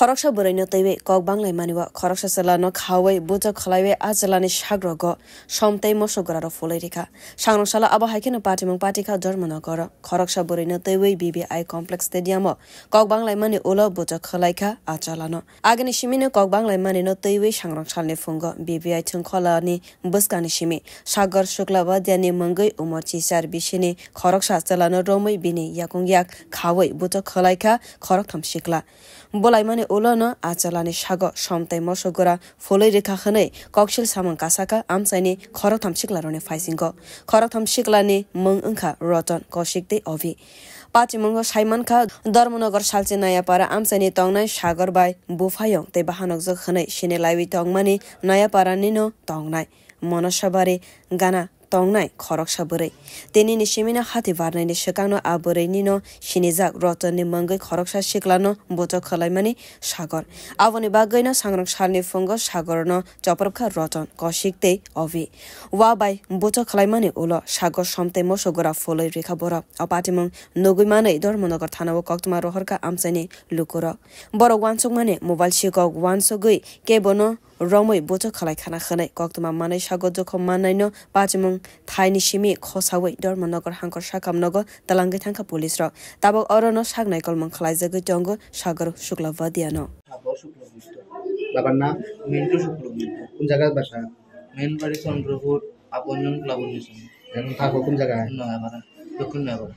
Khoroksa borino teiwe kok banglai maniwa khoroksa selano khawai buja khlaiwe ajalani shagrogo somtei mosogoraro folirika sangrosala abo haikeno patimong patika dormano goro khoroksa borino teiwe BBI complex stadium kok banglai mani ulo buja khlaika ajalano agani shimine kok banglai mani no teiwe sangrongsalni fungo BBI thungkholani buskani shimi sagar shuklaba diani mangoi umorchi sar bishini khoroksa selano romoi bini yakungyak khawai buja khlaika khoroktham shikla bolai mani ulono ajalani shago somtei mosogora foloi rekha khanai kokshil samang kasaka amsaini khoroktham shiklarone faisingo khoroktham shiklani mung ungkha roton koshikte ovi Patimongo Saimanka Dormonogar Salche Nayapara Amsani Tongnai Sagar by Bufayong te Bahanok Zokhanai Shine Laiwi Tongmani Nayapara Nino Tongnai Monoshabari Gana Tongnai Khoroksa Bure Teni Nishimina Hati Varnai Shikano Abure Nino Shinizak Roton ni Mangai Khoroksa Shiklano Boto Khalaimani Sagar Avoni Bagaina Sangrok Shalni Fungo Sagarno Joprabka Roton Koshikte Ovi Wa by Boto Khalaimani Ulo Sagar Somte Mosogora Foloi Rekabora Apatimong Nogumane Dormonogar Tanawo Koktuma Rohorka Amsani Lukuro Boro Wansugmane Mobile Shikog Wansogui Kebono Romoi Boto Khalai Khana Khanai Koktuma Mane Shago Joko Manaino Patimong Thaini Shimi Khosawi Dormonogar Hankor Shakam Nogo Talangai Thanka Police Ro Tabo Orono Shagnai Kolmong Khalai Jagai Jongo Sagar Shukla Vadiano বাবার নাম মিন্টু শুক্রবর্তী কোন জায়গায় বাসা main বাড়ি চন্দ্রপুর আপনজন প্লাবন mission এখন থাকো কোন জায়গায় নয়াপাড়া দক্ষিণ নয়াপাড়া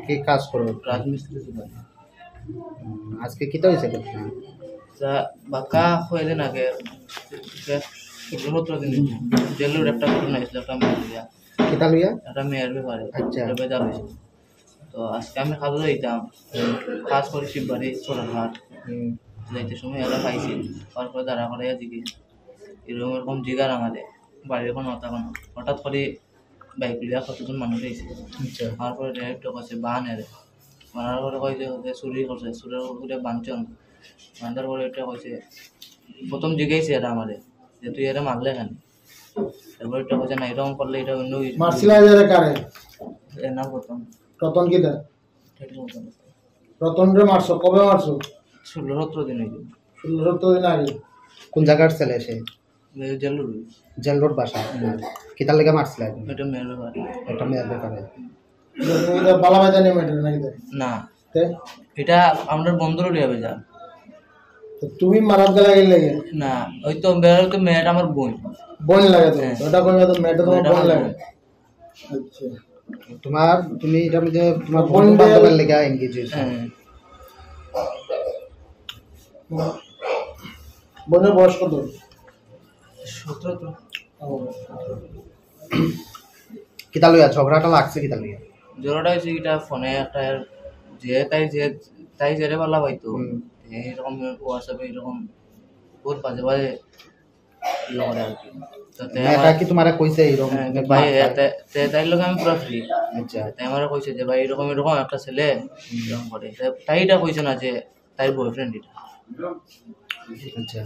কি কাজ করো রাজমিস্ত্রি দোকান আজকে কিটা হয়েছে ঘটনা যা বাঁকা হইলে নাগে 17 দিন জেলের একটা ঘটনা হয়েছিল একটা মেয়ের কিটা লইয়া একটা মেয়ের ব্যাপারে আচ্ছা বেজার হয়েছিল তো আজকে আমি কাজে যাইতাম কাজ করি শিববাড়ি চোরাঘাট যাইতে সময় এরা পাইছি তারপরে দাঁড়া করাইয়া জিজ্ঞেস এরকম জিগার আমাদের বাড়ির এখন হঠাৎ করে বাইক লিয়া কতজন মানুষ হয়েছে তারপরে ডাইরেক্ট কাছে বান এর মারার পরে কয়েছে চুরি করছে চুরের উপরে বাঞ্চন বান্ধার পরে এটা কয়েছে প্রথম জিগাইছে এরা আমাদের যে তুই এরা মারলে কেন তারপরে এটা কয়েছে না এরকম করলে এটা অন্য এর নাম রতন কিটা রতন রে মারছো কবে মারছো 16-17 দিন হইল 16-17 দিন আগে কোন জায়গার ছেলে সে জেল রোড বাসা কিতার লেগে মারছিল এটা মেয়ের ব্যাপারে এটা মেয়ের ব্যাপারে এটা বালাবাই জানি মেয়েটা নাকি না এটা আমরা বন্ধুরও লিয়াবে যা তো তুমি মারার লাগে না ওই তো বের তো মেয়েটা আমার বোন লাগে তো ওটা কইবা তো মেয়েটা তোমার বোন লাগে আচ্ছা তুমি এটা মধ্যে তোমার বোন বান্ধবের লেগে এনগেজ হইছো বোনের বয়স কত 17 তো কিতা লইয়া ঝগড়াটা লাগছে কিতা লইয়া ঝগড়াটা হইছে কিটা ফোনে একটা তাই জেরে পাল্লা পাইতো এরকম হোয়াটসঅ্যাপে এরকম বহুত বাজে বাজে করে আর কি এটা কি তোমারে কইছে এরকম ভাই তাই লোক আমি পুরো ফ্রি আচ্ছা তাই আমারে কইছে যে ভাই এরকম একটা ছেলে এরকম করে তাইটা কইছে না যে তাই বয়ফ্রেন্ড এটা আচ্ছা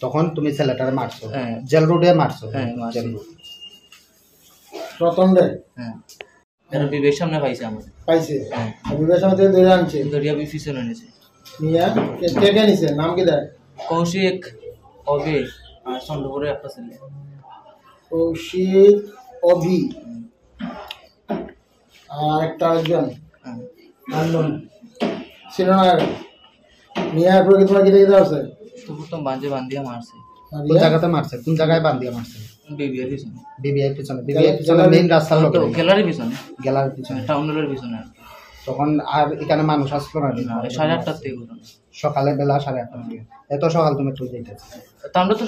তখন তুমি ছেলেটারে মারছো জেল রোডে মারছো জেল রোড রতন রে এর বিবেক সামনে পাইছে আমার পাইছে বিবেক সামনে থেকে ধরে আনছে দরিয়া বিফিসনে নিছে নিয়া কে নিছে নাম কি দেয় কৌশিক অভি আর চন্দ্রপুরে একটা ছেলে কৌশিক অভি আর একটা একজন আননোন ছিল না নিয়া পরে তোমার কি দেখতে আছে তো প্রথম বান্ধিয়া মারছে কোন জায়গাতে মারছে কোন জায়গায় বান্ধিয়া মারছে বিবিআই পিছনে মেইন রাস্তার লোকে গ্যালারি পিছনে টাউনের পিছনে তখন আর এখানে মানুষ আসলো না 8:30 থেকে সকালে বেলা 8:30 থেকে এত সকাল তুমি কই যাইতেছ আমরা তো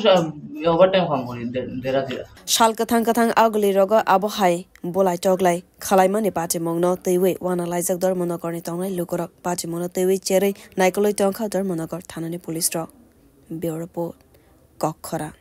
ওভারটাইম কাম করি দেরা Shalka Thang Ugly Rogo Abohai Bolai Toglai Khalaimani Patimong no Tiwi Wana Lizak Dormonogorni Tongai Lukoro Patimono Tiwi Cherry Nikolai Tonka Dormonogor Tanani Police Bureau Report Kokhora